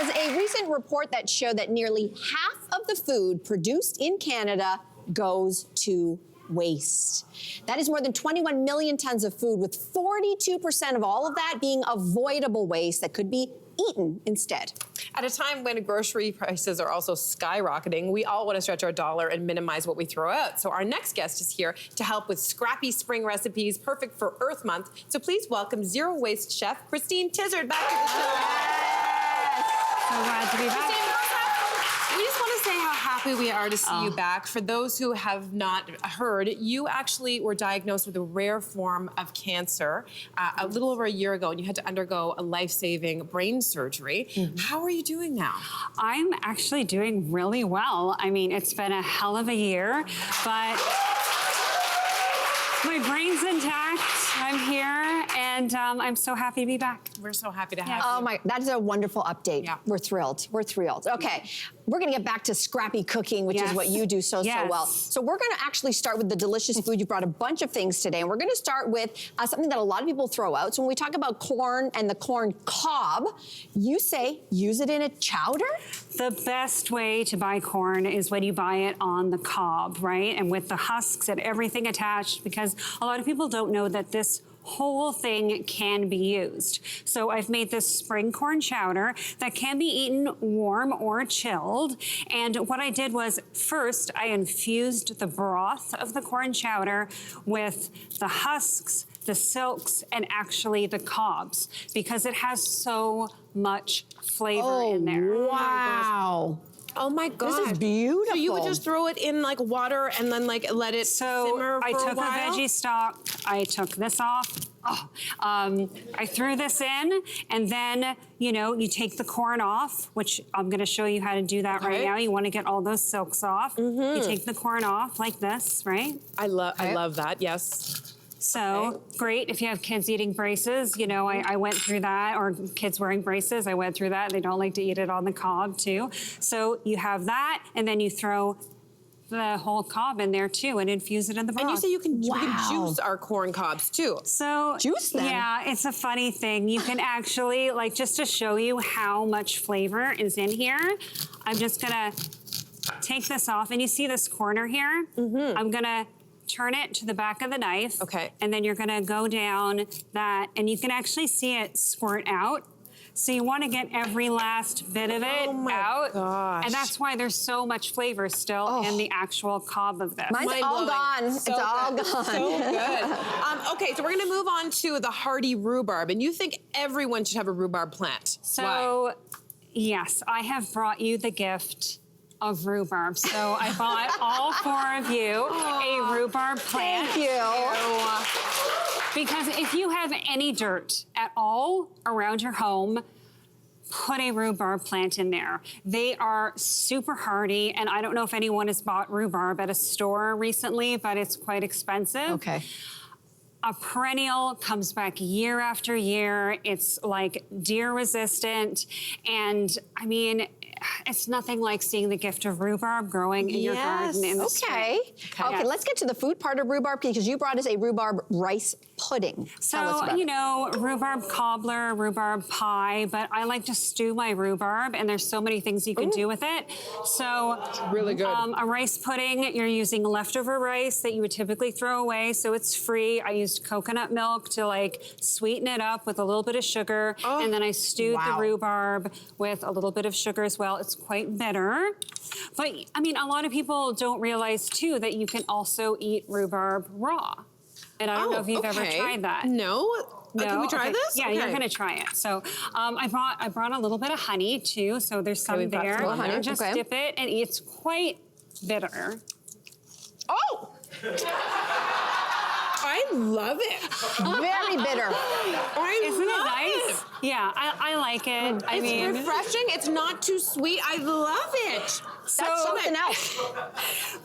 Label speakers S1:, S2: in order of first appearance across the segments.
S1: was a recent report that showed that nearly half of the food produced in Canada goes to waste. That is more than 21 million tons of food, with 42% of all of that being avoidable waste that could be eaten instead.
S2: At a time when grocery prices are also skyrocketing, we all want to stretch our dollar and minimize what we throw out. So our next guest is here to help with scrappy spring recipes, perfect for Earth Month. So please welcome zero waste chef Christine Tizzard back to the show.
S1: Yes.
S3: So glad to be back.
S2: Christine, we just want to say how happy we are to see you back. For those who have not heard, you actually were diagnosed with a rare form of cancer a little over a year ago, and you had to undergo a life-saving brain surgery. How are you doing now?
S3: I'm actually doing really well. I mean, it's been a hell of a year, but my brain's intact. I'm here, and I'm so happy to be back.
S2: We're so happy to have you.
S1: Oh my, that is a wonderful update.
S2: Yeah.
S1: We're thrilled. We're thrilled. Okay, we're gonna get back to scrappy cooking, which is what you do so well. So we're gonna actually start with the delicious food. You brought a bunch of things today, and we're gonna start with something that a lot of people throw out. So when we talk about corn and the corn cob, you say use it in a chowder?
S3: The best way to buy corn is when you buy it on the cob, right? And with the husks and everything attached, because a lot of people don't know that this whole thing can be used. So I've made this spring corn chowder that can be eaten warm or chilled. And what I did was, first I infused the broth of the corn chowder with the husks, the silks, and actually the cobs, because it has so much flavor in there.
S1: Wow.
S2: Oh my God.
S1: This is beautiful.
S2: So you would just throw it in like water and then like let it simmer for
S3: I took
S2: a while?
S3: a veggie stock, I took this off. I threw this in, and then, you know, you take the corn off, which I'm gonna show you how to do that right now. You wanna get all those silks off. You take the corn off like this, right?
S2: I love that, yes.
S3: So great if you have kids eating braces. You know, I went through that, or kids wearing braces. I went through that. They don't like to eat it on the cob too. So you have that, and then you throw the whole cob in there too and infuse it in the broth.
S2: And you say you can juice our corn cobs too.
S3: So
S1: juice them?
S3: Yeah, it's a funny thing. You can actually, like, just to show you how much flavor is in here, I'm just gonna take this off, and you see this corner here? I'm gonna turn it to the back of the knife.
S2: Okay.
S3: And then you're gonna go down that, and you can actually see it squirt out. So you wanna get every last bit of it out.
S2: Gosh.
S3: And that's why there's so much flavor still in the actual cob of this.
S1: Mine's all gone. It's all gone.
S2: So good. Okay, so we're gonna move on to the hardy rhubarb, and you think everyone should have a rhubarb plant.
S3: So, yes, I have brought you the gift of rhubarb. So I bought all 4 of you a rhubarb plant.
S1: Thank you.
S3: Because if you have any dirt at all around your home, put a rhubarb plant in there. They are super hardy, and I don't know if anyone has bought rhubarb at a store recently, but it's quite expensive.
S1: Okay.
S3: A perennial, comes back year after year. It's like deer resistant. And I mean, it's nothing like seeing the gift of rhubarb growing in your garden in the spring.
S1: Okay, let's get to the food part of rhubarb, because you brought us a rhubarb rice pudding.
S3: So, you know, rhubarb cobbler, rhubarb pie, but I like to stew my rhubarb, and there's so many things you can do with it. So,
S2: it's really good.
S3: A rice pudding, you're using leftover rice that you would typically throw away, so it's free. I used coconut milk to like sweeten it up with a little bit of sugar, and then I stewed the rhubarb with a little bit of sugar as well. It's quite bitter. But I mean, a lot of people don't realize too that you can also eat rhubarb raw. And I don't know if you've ever tried that.
S2: No. Can we try this?
S3: Yeah, you're gonna try it. So I brought a little bit of honey too. So there's some there.
S1: Honey.
S3: Just dip it, and it's quite bitter.
S2: Oh! I love it.
S1: Very bitter.
S3: Isn't it nice? Yeah, I like it. I mean,
S2: it's refreshing. It's not too sweet. I love it.
S1: That's something else.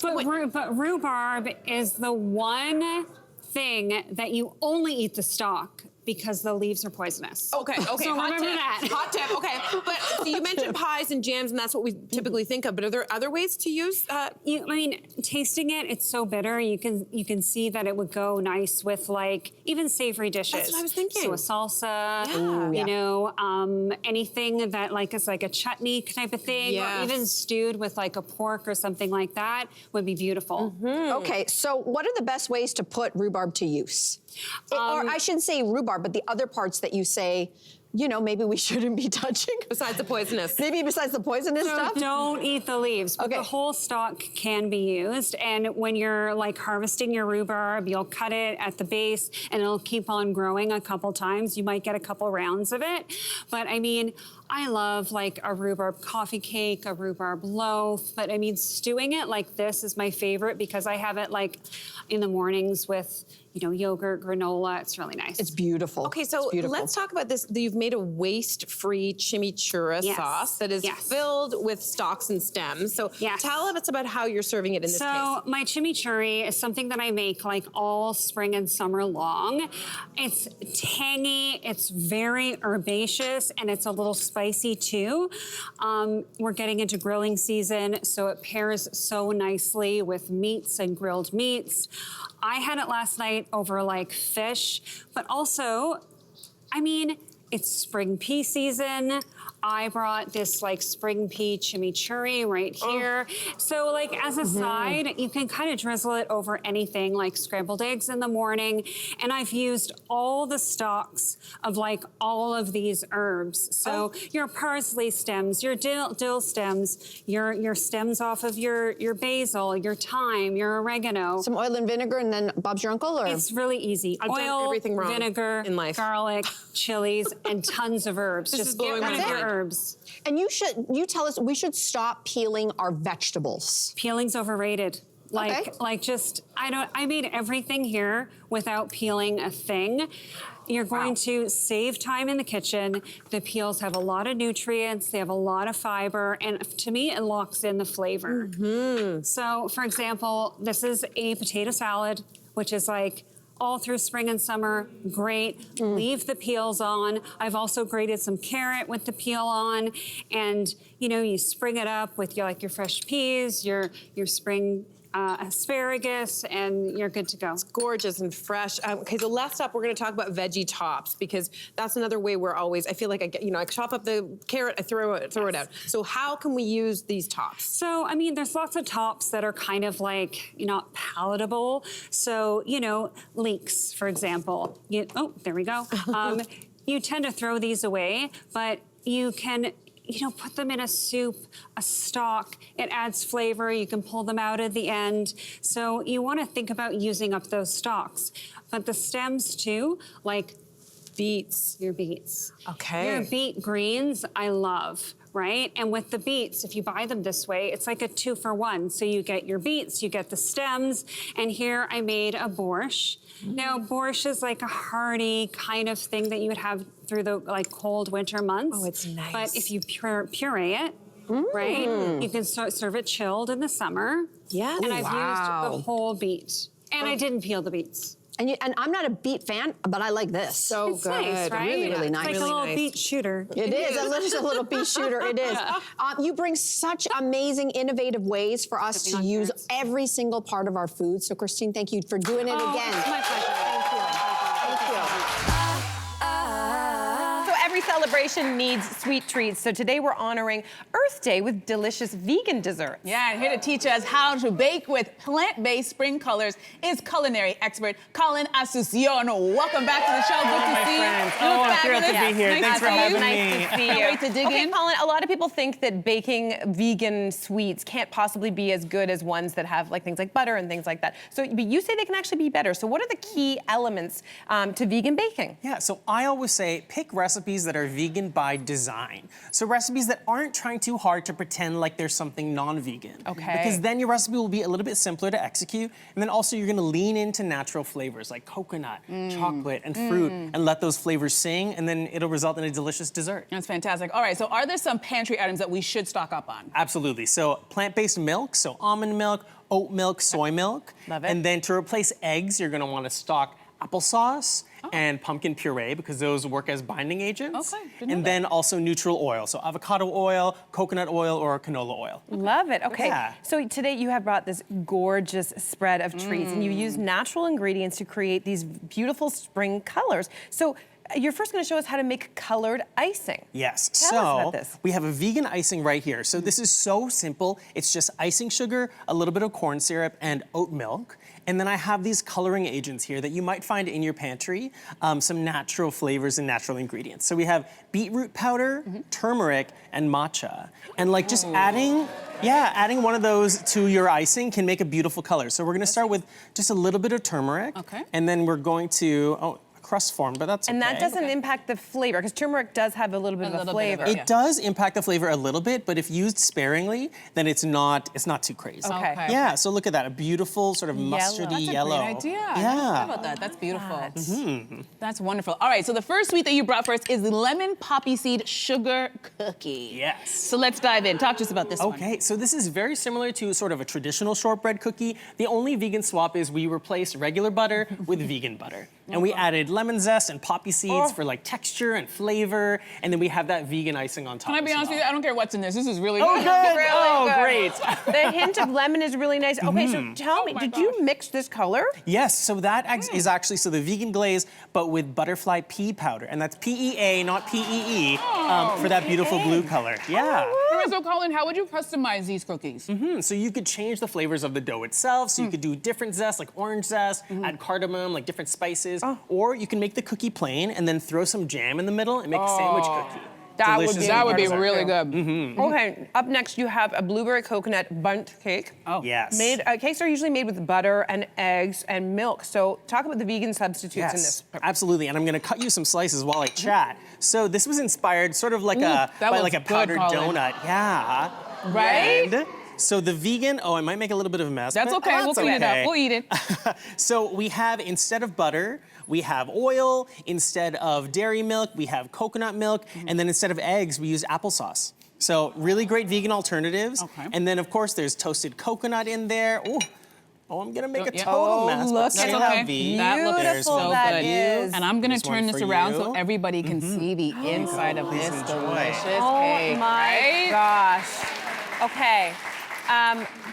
S3: But rhubarb is the one thing that you only eat the stalk. because the leaves are poisonous.
S2: Okay,
S3: So
S2: hot
S3: remember
S2: tip.
S3: that.
S2: Hot tip, okay. But so you mentioned pies and jams, and that's what we typically think of, but are there other ways to use
S3: Tasting it, it's so bitter. You can see that it would go nice with like even savory dishes.
S2: That's what I was thinking.
S3: So a salsa,
S1: Ooh, yeah.
S3: you know, anything that like is like a chutney type of thing, or even stewed with like a pork or something like that would be beautiful.
S1: Okay, so what are the best ways to put rhubarb to use? Or I shouldn't say rhubarb, but the other parts that you say, you know, maybe we shouldn't be touching.
S2: besides the poisonous?
S1: Maybe besides the poisonous
S3: So
S1: stuff?
S3: don't eat the leaves, but
S1: Okay.
S3: the whole stalk can be used. And when you're like harvesting your rhubarb, you'll cut it at the base and it'll keep on growing a couple times. You might get a couple rounds of it. But I mean, I love like a rhubarb coffee cake, a rhubarb loaf, but I mean, stewing it like this is my favorite because I have it like in the mornings with, you know, yogurt, granola. It's really nice.
S1: It's beautiful.
S2: Okay, so let's talk about this. You've made a waste-free chimichurri sauce that is filled with stalks and stems. So tell us about how you're serving it in this case.
S3: So my chimichurri is something that I make like all spring and summer long. It's tangy, it's very herbaceous, and it's a little spicy too. We're getting into grilling season, so it pairs so nicely with meats and grilled meats. I had it last night over like fish, but also, I mean, it's spring pea season. I brought this like spring pea chimichurri right here. So like as a side, you can kind of drizzle it over anything like scrambled eggs in the morning. And I've used all the stalks of like all of these herbs. So your parsley stems, your dill stems, your stems off of your basil, your thyme, your oregano.
S1: Some oil and vinegar and then Bob's your uncle, or?
S3: It's really easy.
S2: I've done
S3: Oil,
S2: everything wrong
S3: vinegar,
S2: in life.
S3: garlic, chilies, and tons of herbs.
S2: This is
S3: Just get
S2: blowing
S3: rid
S2: my
S3: of your
S2: mind.
S3: herbs.
S1: And you tell us we should stop peeling our vegetables.
S3: Peeling's overrated. Like just, I made everything here without peeling a thing. You're going to save time in the kitchen. The peels have a lot of nutrients, they have a lot of fiber, and to me, it locks in the flavor. So, for example, this is a potato salad, which is like all through spring and summer, great. Leave the peels on. I've also grated some carrot with the peel on, and you know, you spring it up with your fresh peas, your spring asparagus, and you're good to go.
S2: It's gorgeous and fresh. Okay, so last up, we're going to talk about veggie tops because that's another way we're always. I feel like I chop up the carrot, I throw it out. So how can we use these tops?
S3: So I mean, there's lots of tops that are kind of like not palatable. So you know, leeks, for example. There we go. You tend to throw these away, but you can, you know, put them in a soup, a stock. It adds flavor. You can pull them out at the end. So you want to think about using up those stalks. But the stems too, like beets, your beets.
S2: Okay.
S3: Your beet greens, I love, right? And with the beets, if you buy them this way, it's like a 2-for-1. So you get your beets, you get the stems, and here I made a borscht. Now, borscht is like a hearty kind of thing that you would have through the like cold winter months.
S2: Oh, it's nice.
S3: But if you puree it, right, you can serve it chilled in the summer.
S2: Yeah.
S3: And I've used the whole beet. And I didn't peel the beets.
S1: And I'm not a beet fan, but I like this.
S2: So
S3: It's
S2: good.
S3: nice, right?
S1: Really, really nice.
S3: It's like
S2: Really
S3: a little
S2: nice.
S3: beet shooter.
S1: It is. It's a little beet shooter. It is. You bring such amazing, innovative ways for us to use every single part of our food. So, Christine, thank you for doing it again.
S3: It's my pleasure.
S1: Thank you.
S4: So every celebration needs sweet treats. So today we're honoring Earth Day with delicious vegan desserts.
S5: Yeah, and here to teach us how to bake with plant-based spring colors is culinary expert Colin Asuncion. Welcome back to the show. Good to see you.
S6: Oh, I'm thrilled to be here. Thanks for having me.
S4: Nice to see you.
S5: Can't wait to dig
S4: okay,
S5: in.
S4: Colin, a lot of people think that baking vegan sweets can't possibly be as good as ones that have like things like butter and things like that. So, but you say they can actually be better. So what are the key elements to vegan baking?
S6: Yeah, so I always say pick recipes that are vegan by design. So recipes that aren't trying too hard to pretend like there's something non-vegan.
S4: Okay.
S6: Because then your recipe will be a little bit simpler to execute. And then also you're gonna lean into natural flavors like coconut, chocolate, and fruit, and let those flavors sing, and then it'll result in a delicious dessert.
S5: That's fantastic. All right, so are there some pantry items that we should stock up on?
S6: Absolutely. So plant-based milk, so almond milk, oat milk, soy milk.
S5: Love it.
S6: And then to replace eggs, you're gonna wanna stock applesauce and pumpkin puree because those work as binding agents.
S5: Okay, didn't know
S6: and then also neutral oil, so avocado oil, coconut oil, or canola oil.
S4: Love it. Okay.
S6: Yeah.
S4: So today you have brought this gorgeous spread of treats, and you use natural ingredients to create these beautiful spring colors. So you're first going to show us how to make colored icing.
S6: Yes.
S4: Tell
S6: so
S4: us about this.
S6: we have a vegan icing right here. So this is so simple. It's just icing sugar, a little bit of corn syrup, and oat milk. And then I have these coloring agents here that you might find in your pantry, some natural flavors and natural ingredients. So we have beetroot powder, turmeric, and matcha. And like just adding one of those to your icing can make a beautiful color. So we're gonna start with just a little bit of turmeric.
S5: Okay.
S6: And then we're going to, crust form, but that's
S4: And
S6: okay.
S4: that doesn't impact the flavor, because turmeric does have a little bit of a
S5: little bit
S4: flavor.
S5: of it,
S6: It does impact the flavor a little bit, but if used sparingly, then it's not too crazy.
S4: Okay.
S6: Yeah, so look at that, a beautiful sort of mustardy
S5: That's a
S6: yellow.
S5: great idea. I
S6: Yeah.
S5: never thought about that. That's beautiful. That's wonderful. All right, so the first sweet that you brought first is the lemon poppy seed sugar cookie.
S6: Yes.
S5: So let's dive in. Talk to us about this one.
S6: Okay, so this is very similar to sort of a traditional shortbread cookie. The only vegan swap is we replaced regular butter with vegan butter. And we added lemon zest and poppy seeds for like texture and flavor. And then we have that vegan icing on top.
S5: Can I be honest with you? I don't care what's in this. This is really
S6: Oh,
S5: good.
S6: good.
S4: Really
S6: Oh,
S4: good.
S6: great.
S4: The hint of lemon is really nice. Okay, so tell me,
S5: my
S4: did
S5: gosh.
S4: you mix this color?
S6: Yes, so that is actually the vegan glaze, but with butterfly pea powder. And that's PEA, not PEE, for that beautiful blue color. Yeah.
S5: All right, so Colin, how would you customize these cookies?
S6: So you could change the flavors of the dough itself. So you could do different zest, like orange zest, add cardamom, like different spices. Or you can make the cookie plain and then throw some jam in the middle and make a sandwich cookie.
S4: That would
S6: Delicious
S4: be-
S5: That would be
S6: dessert.
S5: really good.
S4: Okay, up next you have a blueberry coconut bundt cake.
S5: Oh.
S6: Yes.
S4: Cakes are usually made with butter and eggs and milk. So talk about the vegan substitutes in this.
S6: Absolutely. And I'm gonna cut you some slices while I chat. So this was inspired sort of like
S5: that
S6: by
S5: was
S6: like a
S5: good,
S6: powdered
S5: Colin.
S6: donut. Yeah.
S5: Right?
S6: And so the vegan, I might make a little bit of a mess.
S5: That's
S6: but
S5: okay. We'll
S6: that's
S5: clean it
S6: okay.
S5: up. We'll eat it.
S6: So we have, instead of butter, we have oil. Instead of dairy milk, we have coconut milk. And then instead of eggs, we use applesauce. So really great vegan alternatives.
S5: Okay.
S6: And then of course there's toasted coconut in there. Ooh. Oh, I'm gonna make a
S5: Yeah.
S6: total mess.
S4: look
S6: but
S5: That's
S6: c'est
S4: at
S6: la
S5: okay.
S6: vie.
S5: That looks
S6: There's
S5: so
S6: one
S4: that
S5: good.
S6: for you.
S4: is.
S5: And I'm gonna
S6: There's
S5: turn
S6: one
S5: this
S6: for
S5: around
S6: you.
S5: so everybody can see the inside of
S6: Please
S5: this
S6: enjoy.
S5: delicious
S4: Oh
S5: cake.
S4: my
S5: right?
S4: gosh. Okay.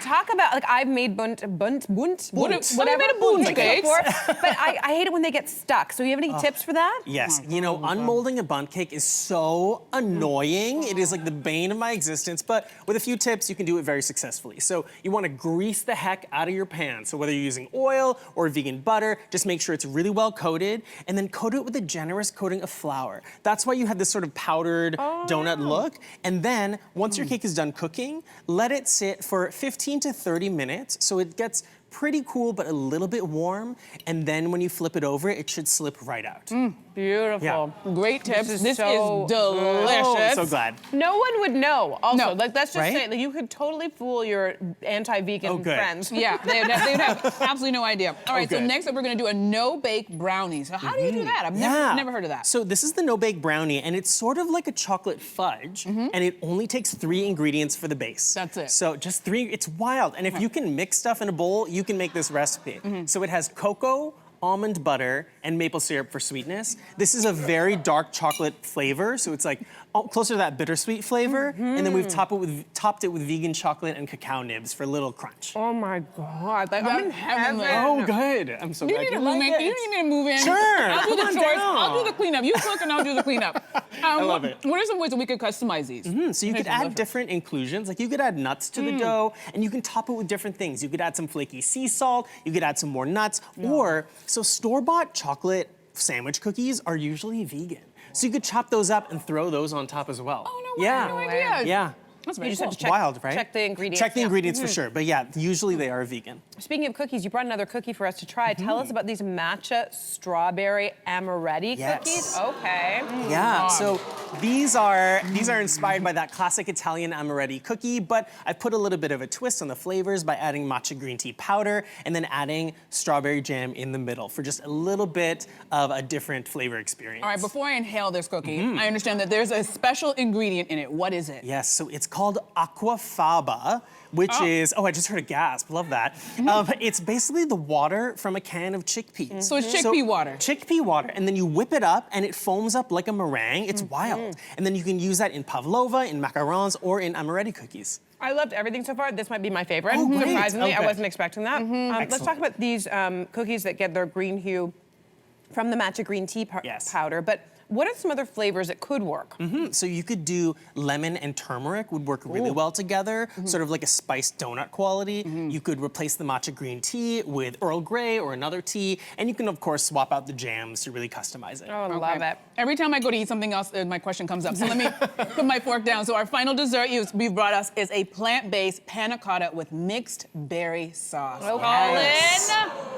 S4: Talk about, like, I've made bunt,
S5: What
S4: whatever.
S5: you made a bunt
S4: cake
S5: cakes?
S4: before, but I hate it when they get stuck. So you have any tips for that?
S6: Yes, you know, unmolding a bundt cake is so annoying. It is like the bane of my existence, but with a few tips, you can do it very successfully. So you wanna grease the heck out of your pan. So whether you're using oil or vegan butter, just make sure it's really well coated, and then coat it with a generous coating of flour. That's why you have this sort of powdered donut look. And then, once your cake is done cooking, let it sit for 15 to 30 minutes, so it gets pretty cool but a little bit warm, and then when you flip it over, it should slip right out.
S4: Beautiful.
S6: Yeah.
S5: Great tips.
S4: is
S5: This
S4: so
S5: is
S4: good.
S5: delicious.
S6: Oh, I'm so glad.
S4: No one would know. Also,
S5: No.
S4: like, let's just
S6: Right?
S4: say that you could totally fool your anti-vegan
S6: Oh, good.
S4: friends.
S5: Yeah, they'd have absolutely no idea. All right, so
S6: good.
S5: next up we're gonna do a no-bake brownie. So how do you do that? I've never heard of that.
S6: So this is the no-bake brownie, and it's sort of like a chocolate fudge, and it only takes 3 ingredients for the base.
S5: That's it.
S6: So just 3, it's wild. And if you can mix stuff in a bowl, you can make this recipe. So it has cocoa, almond butter, and maple syrup for sweetness. This is a very dark chocolate flavor, so it's like closer to that bittersweet flavor. And then we've topped it with vegan chocolate and cacao nibs for a little crunch.
S4: Oh my God. Like, I'm in
S5: heavenly.
S4: heaven.
S6: Oh, good. I'm so
S5: Do you
S6: glad
S5: need a
S6: you like
S5: roommate? Do you
S6: it.
S5: need me to move in?
S6: Sure,
S5: I'll do the
S6: come on
S5: chores.
S6: down.
S5: I'll do the cleanup. You cook and I'll do the cleanup. I
S6: love it.
S5: What are some ways that we could customize these?
S6: So you could add different inclusions, like you could add nuts to the dough, and you can top it with different things. You could add some flaky sea salt, you could add some more nuts, or, so store-bought chocolate sandwich cookies are usually vegan. So you could chop those up and throw those on top as well.
S5: Oh, no way,
S6: Yeah.
S5: no idea.
S6: Yeah.
S5: That's
S4: You
S5: very
S4: just
S5: cool.
S4: have to check,
S6: Wild, right?
S4: check the ingredients.
S6: Check the
S4: Yeah.
S6: ingredients for sure, but yeah, usually they are vegan.
S4: Speaking of cookies, you brought another cookie for us to try. Tell us about these matcha strawberry amaretti
S6: Yes.
S4: cookies. Okay.
S6: Yeah, so These are inspired by that classic Italian amaretti cookie, but I put a little bit of a twist on the flavors by adding matcha green tea powder and then adding strawberry jam in the middle for just a little bit of a different flavor experience.
S5: All right, before I inhale this cookie, I understand that there's a special ingredient in it. What is it?
S6: Yes, so it's called aquafaba, which is, I just heard a gasp, love that. It's basically the water from a can of chickpeas.
S5: So it's chickpea water.
S6: Chickpea water, and then you whip it up and it foams up like a meringue. It's wild. And then you can use that in pavlova, in macarons, or in amaretti cookies.
S4: I loved everything so far. This might be my favorite.
S6: Oh, great.
S4: Surprisingly, I
S6: Okay.
S4: wasn't expecting that. Let's talk about these cookies that get their green hue from the matcha green tea powder. But what are some other flavors that could work?
S6: So you could do lemon and turmeric would work really well together, sort of like a spiced donut quality. You could replace the matcha green tea with Earl Grey or another tea, and you can of course swap out the jams to really customize it.
S4: Oh, I love it.
S5: Every time I go to eat something else, my question comes up. So let me put my fork down. So our final dessert you've brought us is a plant-based panna cotta with mixed berry sauce. Colin,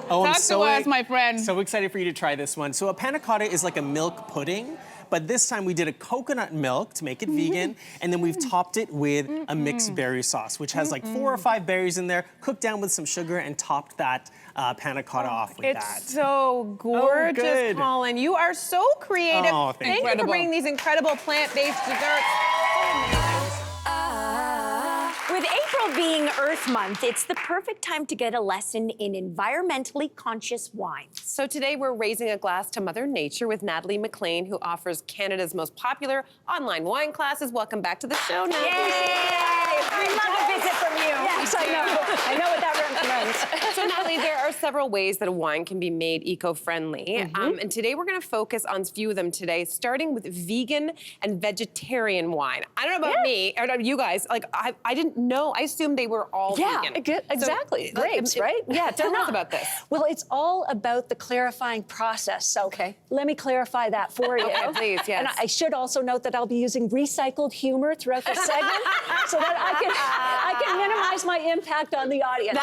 S5: talk to us, my friend.
S6: So excited for you to try this one. So a panna cotta is like a milk pudding, but this time we did a coconut milk to make it vegan, and then we've topped it with a mixed berry sauce, which has like 4 or 5 berries in there, cooked down with some sugar, and topped that panna cotta off with that.
S4: It's so gorgeous,
S6: good.
S4: Colin. You are so creative.
S6: Oh, thank
S4: you for bringing these incredible plant-based desserts.
S7: With April being Earth Month, it's the perfect time to get a lesson in environmentally conscious wines.
S4: So today we're raising a glass to Mother Nature with Natalie McLean, who offers Canada's most popular online wine classes. Welcome back to the show, Natalie.
S7: We love a visit from you.
S1: Yes, I know. I know what that represents.
S4: So Natalie, there are several ways that a wine can be made eco-friendly. And today we're gonna focus on a few of them today, starting with vegan and vegetarian wine. I don't know about me, or you guys, like I didn't know, I assumed they were all vegan.
S1: Exactly.
S4: So,
S1: Grapes, right?
S4: Yeah, tell us about this.
S1: Well, it's all about the clarifying process. So let me clarify that for you.
S4: Okay, please, yes.
S1: And I should also note that I'll be using recycled humor throughout the segment so that I can minimize my impact on the audience.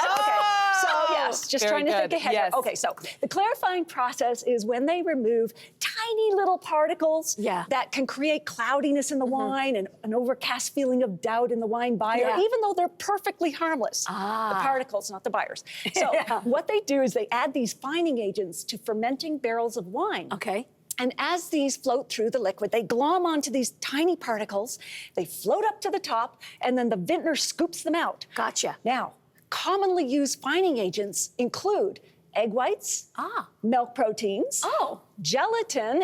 S1: So yes, just
S4: Very
S1: trying to
S4: good.
S1: think ahead.
S4: Yes.
S1: Okay, so the clarifying process is when they remove tiny little particles that can create cloudiness in the wine and an overcast feeling of doubt in the wine buyer, even though they're perfectly harmless. The particles, not the buyers. So what they do is they add these fining agents to fermenting barrels of wine.
S7: Okay.
S1: And as these float through the liquid, they glom onto these tiny particles, they float up to the top, and then the vintner scoops them out.
S7: Gotcha.
S1: Now, commonly used fining agents include egg whites, milk proteins, gelatin,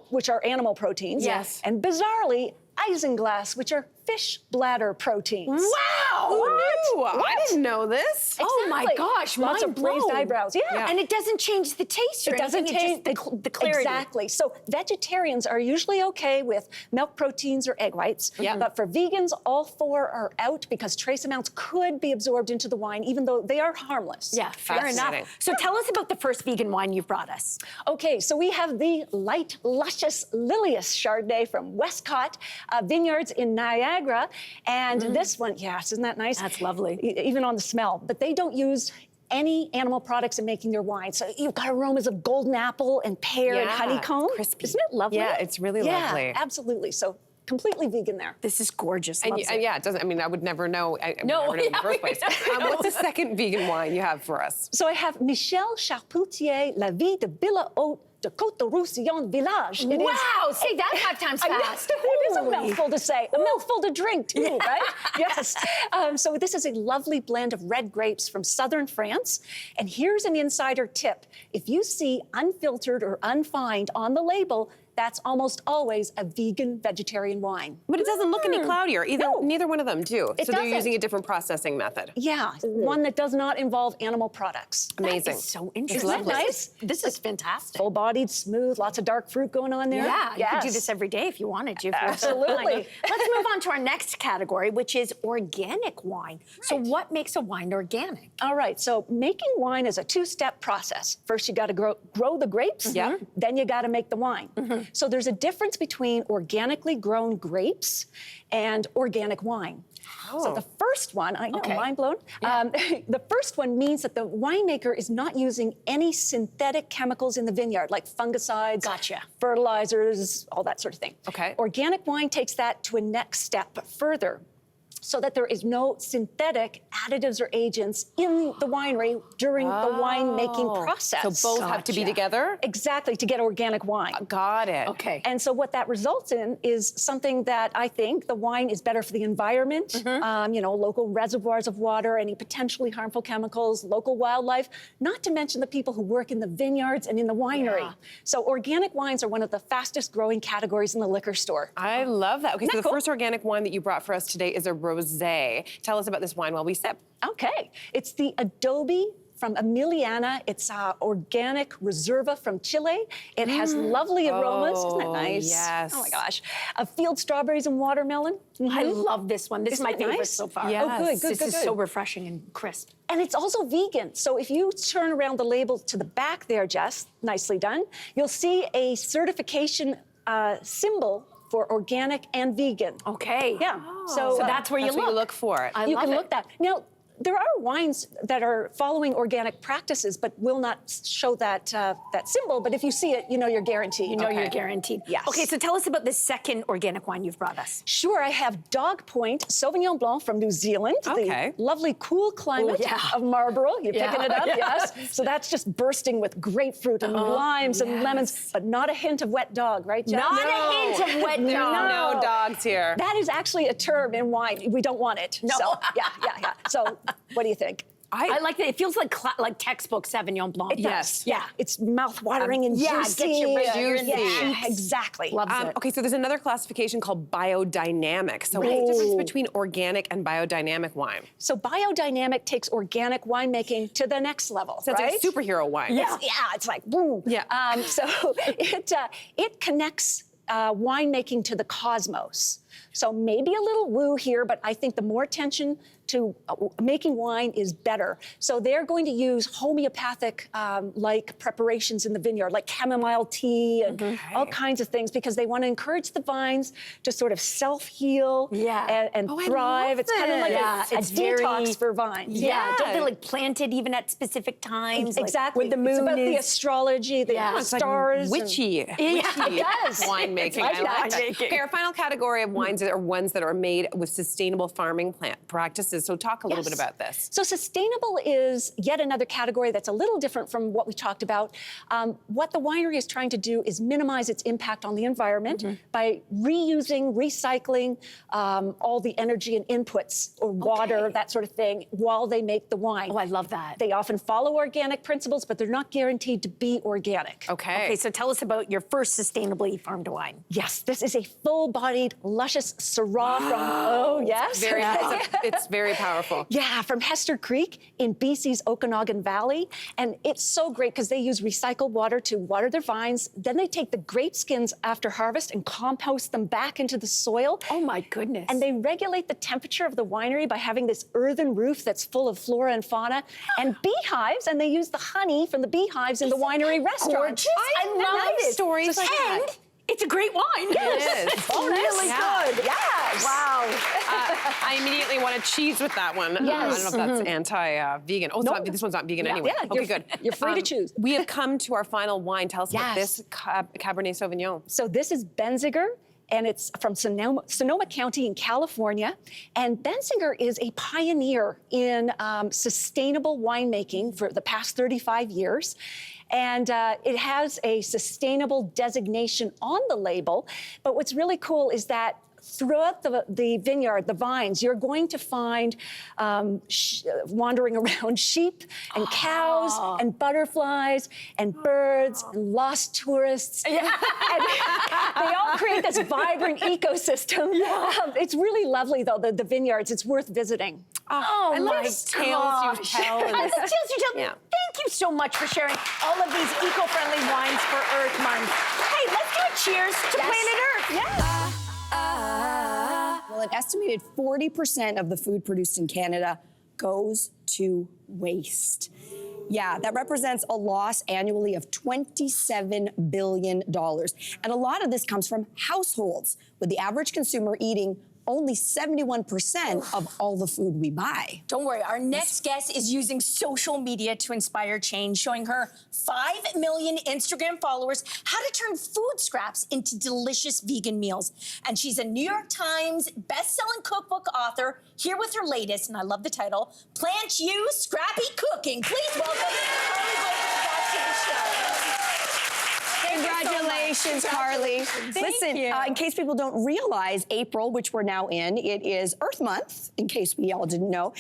S1: which are animal proteins, and bizarrely, isinglass, which are fish bladder proteins.
S4: Wow! Who knew? I didn't know this.
S7: Oh my gosh,
S1: Lots of
S7: mind
S1: raised
S7: blown.
S1: eyebrows. Yeah.
S7: And it doesn't change the taste or
S1: It doesn't
S7: anything,
S1: change
S7: it's just the clarity.
S1: Exactly. So vegetarians are usually okay with milk proteins or egg whites. But for vegans, all 4 are out because trace amounts could be absorbed into the wine, even though they are harmless.
S7: Yeah, fair enough. So tell us about the first vegan wine you've brought us.
S1: Okay, so we have the light, luscious Lilius Chardonnay from Westcott Vineyards in Niagara. And this one, yes, isn't that nice?
S7: That's lovely.
S1: Even on the smell. But they don't use any animal products in making their wine. So you've got aromas of golden apple and pear and honeycomb.
S7: Crispy.
S1: Isn't it lovely?
S4: Yeah, it's really lovely.
S1: Yeah, absolutely. So completely vegan there.
S7: This is gorgeous.
S4: And
S7: Loves it.
S4: yeah, it doesn't. I mean, I would never know. I would never know in the first place. What's the second vegan wine you have for us?
S1: So I have Michel Charpentier, La Vie de Villa Haute de Côte-de-Roussillon Village. It is-
S7: Wow, say that 5 times
S1: I know.
S7: fast.
S1: It is a
S7: Holy.
S1: mouthful to say, a mouthful to drink too, right? Yes. So this is a lovely blend of red grapes from southern France. And here's an insider tip. If you see unfiltered or unfined on the label, that's almost always a vegan vegetarian wine.
S4: But it doesn't look any cloudier. Neither one of them do.
S1: It
S4: so they're
S1: doesn't.
S4: using a different processing method.
S1: Yeah, one that does not involve animal products.
S4: Amazing.
S7: That is so interesting.
S1: Isn't that nice?
S7: This is fantastic.
S1: Full-bodied, smooth, lots of dark fruit going on there.
S7: Yeah, you could do
S1: Yes.
S7: this every day if you wanted to.
S1: Absolutely.
S7: Let's move on to our next category, which is organic wine. So what makes a wine organic?
S1: All right, so making wine is a 2-step process. First, you got to grow the grapes. Then you got to make the wine.
S8: So there's a difference between organically grown grapes and organic wine. So the first one, I know, mind blown. The first one means that the winemaker is not using any synthetic chemicals in the vineyard, like fungicides, fertilizers, all that sort of thing.
S4: Okay.
S8: Organic wine takes that to a next step further, so that there is no synthetic additives or agents in the winery during the winemaking process.
S4: So both have to be together?
S8: Exactly, to get organic wine.
S4: Got it.
S8: Okay. And so what that results in is something that I think the wine is better for the environment, you know, local reservoirs of water, any potentially harmful chemicals, local wildlife, not to mention the people who work in the vineyards and in the winery. So organic wines are one of the fastest growing categories in the liquor store.
S4: I love that. Okay, so the
S8: cool?
S4: first organic wine that you brought for us today is a rosé. Tell us about this wine while we sip.
S8: Okay, it's the Adobe from Emiliana. It's organic Reserva from Chile. It has lovely aromas. Isn't that nice?
S4: Yes.
S8: Oh my gosh. Field strawberries and watermelon.
S7: I love this one. This is my
S8: Isn't it
S7: favorite
S8: nice?
S7: so far.
S4: Yes.
S8: Oh, good, good,
S7: This
S8: good,
S7: is
S8: good.
S7: so refreshing and crisp.
S8: And it's also vegan. So if you turn around the label to the back there, Jess, nicely done, you'll see a certification symbol for organic and vegan.
S7: Okay.
S8: Yeah.
S7: So that's where you
S4: That's
S7: look.
S4: what you look for it.
S7: I
S8: You
S7: love
S8: can
S7: it.
S8: look that. Now, there are wines that are following organic practices, but will not show that that symbol. But if you see it, you know you're guaranteed.
S7: You know you're guaranteed.
S8: Yes.
S7: Okay, so tell us about the second organic wine you've brought us.
S8: Sure, I have Dog Point Sauvignon Blanc from New Zealand.
S4: Okay.
S8: The lovely, cool climate of Marlborough. You're picking it up, yes. So that's just bursting with grapefruit and limes and lemons, but not a hint of wet dog, right, Jess?
S7: Not a hint of wet dog.
S4: No dogs here.
S8: That is actually a term in wine. We don't want it.
S7: No.
S8: So, yeah. So, what do you think?
S7: I like that. It feels like textbook Sauvignon Blanc.
S8: It does. Yeah. It's mouth-watering and
S7: yeah, it
S8: juicy.
S7: gets you right here in the
S8: Yeah,
S7: cheeks.
S8: exactly.
S7: Loves it.
S4: Okay, so there's another classification called biodynamic. So what's the difference between organic and biodynamic wine?
S8: So biodynamic takes organic winemaking to the next level,
S4: So it's
S8: right?
S4: like superhero wine.
S8: It's like boom.
S4: Yeah.
S8: So it connects winemaking to the cosmos. So maybe a little woo here, but I think the more attention to making wine is better. So they're going to use homeopathic like preparations in the vineyard, like chamomile tea and all kinds of things, because they want to encourage the vines to sort of self-heal and thrive. It's kind of like a detox for vines.
S7: Yeah. Don't they like plant it even at specific times? like,
S8: Exactly.
S7: when the moon
S8: it's about the
S7: is.
S8: astrology, the
S4: It's like
S8: stars.
S4: witchy.
S8: Yeah, it does.
S4: Winemaking.
S8: Like
S4: I like
S8: that.
S4: that. Okay, our final category of wines are ones that are made with sustainable farming plant practices. So talk a little bit about this.
S8: So sustainable is yet another category that's a little different from what we talked about. What the winery is trying to do is minimize its impact on the environment by reusing, recycling all the energy and inputs or water, that sort of thing, while they make the wine.
S7: Oh, I love that.
S8: They often follow organic principles, but they're not guaranteed to be organic.
S4: Okay.
S7: So tell us about your first sustainably farmed wine.
S8: Yes, this is a full-bodied, luscious Syrah from,
S4: It's very powerful.
S8: Yeah, from Hester Creek in BC's Okanagan Valley. And it's so great because they use recycled water to water their vines. Then they take the grape skins after harvest and compost them back into the soil.
S7: Oh my goodness.
S8: And they regulate the temperature of the winery by having this earthen roof that's full of flora and fauna and beehives. And they use the honey from the beehives in the winery restaurant.
S7: gorgeous? I love it.
S4: Stories like that.
S7: And it's a great wine.
S4: It is.
S7: It's really good.
S8: Yes.
S7: Wow.
S4: I immediately want to cheese with that one.
S8: Yes.
S4: I don't know if that's anti-vegan. Oh, this one's not vegan anyway.
S8: Yeah,
S4: okay, good.
S8: You're free to choose.
S4: We have come to our final wine. Tell us about
S8: Yes.
S4: this Cabernet Sauvignon.
S8: So this is Benziger, and it's from Sonoma County in California. And Benziger is a pioneer in sustainable winemaking for the past 35 years. And it has a sustainable designation on the label. But what's really cool is that throughout the vineyard, the vines, you're going to find wandering around sheep and cows and butterflies and birds and lost tourists. And they all create this vibrant ecosystem. It's really lovely, though, the vineyards. It's worth visiting.
S7: Oh,
S4: I love the tales you tell.
S7: The tales you tell.
S4: Yeah.
S7: Thank you so much for sharing all of these eco-friendly wines for Earth Month. Hey, let's do a cheers to Planet Earth.
S1: Well, an estimated 40% of the food produced in Canada goes to waste. Yeah, that represents a loss annually of $27 billion. And a lot of this comes from households, with the average consumer eating only 71% of all the food we buy.
S7: Don't worry, our next guest is using social media to inspire change, showing her 5 million Instagram followers how to turn food scraps into delicious vegan meals. And she's a New York Times best-selling cookbook author, here with her latest, and I love the title, Plant You Scrappy Cooking. Please welcome Carly Williams back to the show.
S1: Congratulations, Carly. Listen, in case people don't realize, April, which we're now in, it is Earth Month, in case we all didn't know.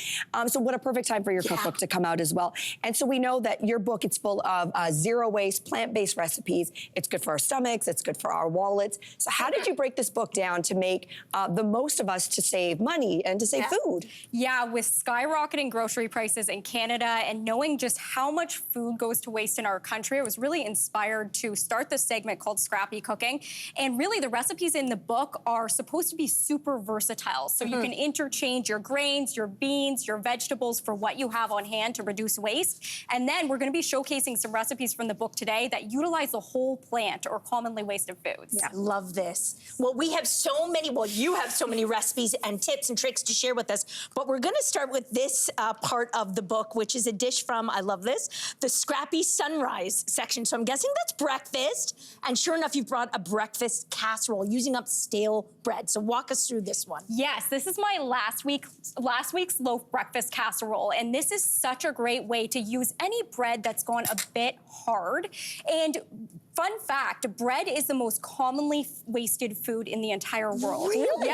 S1: So what a perfect time for your cookbook to come out as well. And so we know that your book, it's full of zero waste, plant-based recipes. It's good for our stomachs. It's good for our wallets. So how did you break this book down to make the most of us to save money and to save food?
S9: Yeah, with skyrocketing grocery prices in Canada and knowing just how much food goes to waste in our country, I was really inspired to start this segment called Scrappy Cooking. And really the recipes in the book are supposed to be super versatile. So you can interchange your grains, your beans, your vegetables for what you have on hand to reduce waste. And then we're gonna be showcasing some recipes from the book today that utilize the whole plant or commonly wasted foods.
S7: Yeah, love this. Well, we have so many, you have so many recipes and tips and tricks to share with us, but we're gonna start with this part of the book, which is a dish from, I love this, the Scrappy Sunrise section. So I'm guessing that's breakfast. And sure enough, you've brought a breakfast casserole using up stale bread. So walk us through this one.
S9: Yes, this is my last week's loaf breakfast casserole. And this is such a great way to use any bread that's gone a bit hard. And fun fact, bread is the most commonly wasted food in the entire world.
S7: Really?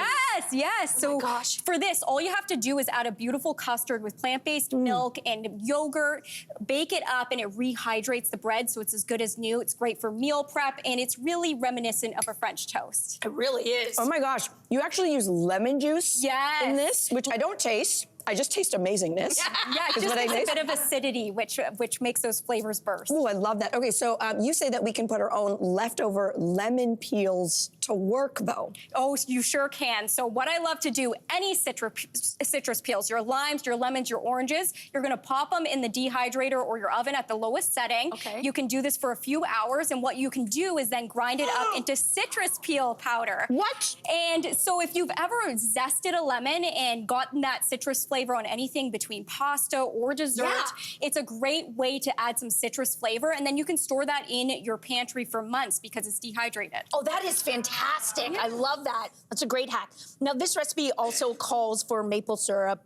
S9: Yes. So for this, all you have to do is add a beautiful custard with plant-based milk and yogurt, bake it up, and it rehydrates the bread so it's as good as new. It's great for meal prep, and it's really reminiscent of a French toast.
S7: It really is.
S1: Oh my gosh, you actually use lemon juice in this, which I don't taste. I just taste amazingness.
S9: Yeah, just a bit of acidity, which makes those flavors burst.
S1: Oh, I love that. Okay, so you say that we can put our own leftover lemon peels to work, though.
S9: Oh, you sure can. So what I love to do, any citrus peels, your limes, your lemons, your oranges, you're gonna pop them in the dehydrator or your oven at the lowest setting.
S7: Okay.
S9: You can do this for a few hours, and what you can do is then grind it up into citrus peel powder.
S1: What?
S9: And so if you've ever zested a lemon and gotten that citrus flavor on anything between pasta or dessert, it's a great way to add some citrus flavor, and then you can store that in your pantry for months because it's dehydrated.
S7: Oh, that is fantastic. I love that. That's a great hack. Now, this recipe also calls for maple syrup,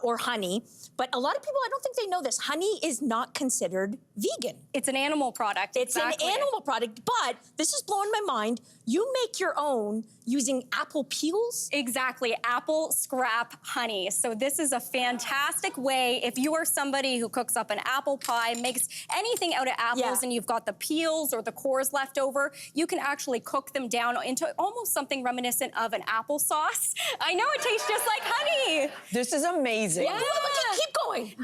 S7: or honey. But a lot of people, I don't think they know this. Honey is not considered vegan.
S9: It's an animal product.
S7: It's an animal product, but this is blowing my mind. You make your own using apple peels?
S9: Exactly, apple scrap honey. So this is a fantastic way, if you are somebody who cooks up an apple pie, makes anything out of apples, and you've got the peels or the cores left over, you can actually cook them down into almost something reminiscent of an applesauce. I know it tastes just like honey.
S1: This is amazing.
S9: Yeah.
S7: Keep going.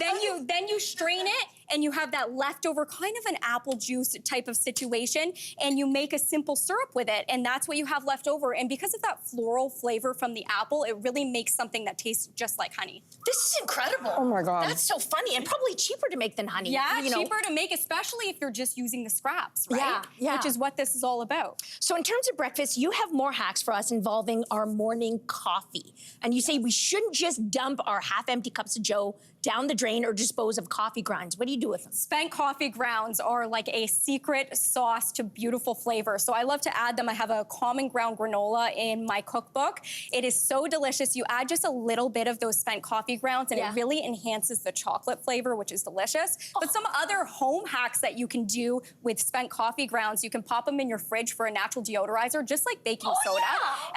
S9: Then you strain it, and you have that leftover kind of an apple juice type of situation, and you make a simple syrup with it, and that's what you have left over. And because of that floral flavor from the apple, it really makes something that tastes just like honey.
S7: This is incredible.
S1: Oh my God.
S7: That's so funny, and probably cheaper to make than honey.
S9: Yeah, cheaper to make, especially if you're just using the scraps, right?
S7: Yeah.
S9: Which is what this is all about.
S7: So in terms of breakfast, you have more hacks for us involving our morning coffee. And you say we shouldn't just dump our half-empty cups of joe down the drain or dispose of coffee grinds. What do you do with them?
S9: Spent coffee grounds are like a secret sauce to beautiful flavor. So I love to add them. I have a common ground granola in my cookbook. It is so delicious. You add just a little bit of those spent coffee grounds, and it really enhances the chocolate flavor, which is delicious. But some other home hacks that you can do with spent coffee grounds, you can pop them in your fridge for a natural deodorizer, just like baking soda.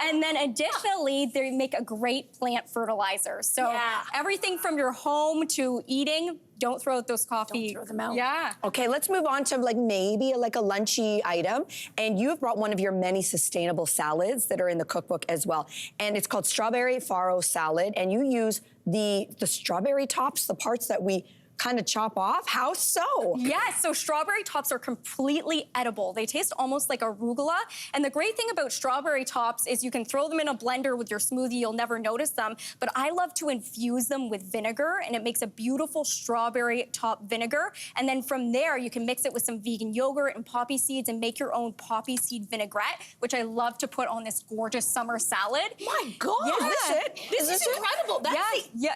S9: And then additionally, they make a great plant fertilizer. So everything from your home to eating, don't throw out those coffee.
S7: Don't throw them out.
S9: Yeah.
S1: Okay, let's move on to maybe a lunchy item. And you've brought one of your many sustainable salads that are in the cookbook as well. And it's called strawberry farro salad. And you use the strawberry tops, the parts that we kind of chop off? How so?
S9: Yes, so strawberry tops are completely edible. They taste almost like arugula. And the great thing about strawberry tops is you can throw them in a blender with your smoothie, you'll never notice them. But I love to infuse them with vinegar, and it makes a beautiful strawberry top vinegar. And then from there, you can mix it with some vegan yogurt and poppy seeds and make your own poppy seed vinaigrette, which I love to put on this gorgeous summer salad.
S7: My God, this is incredible.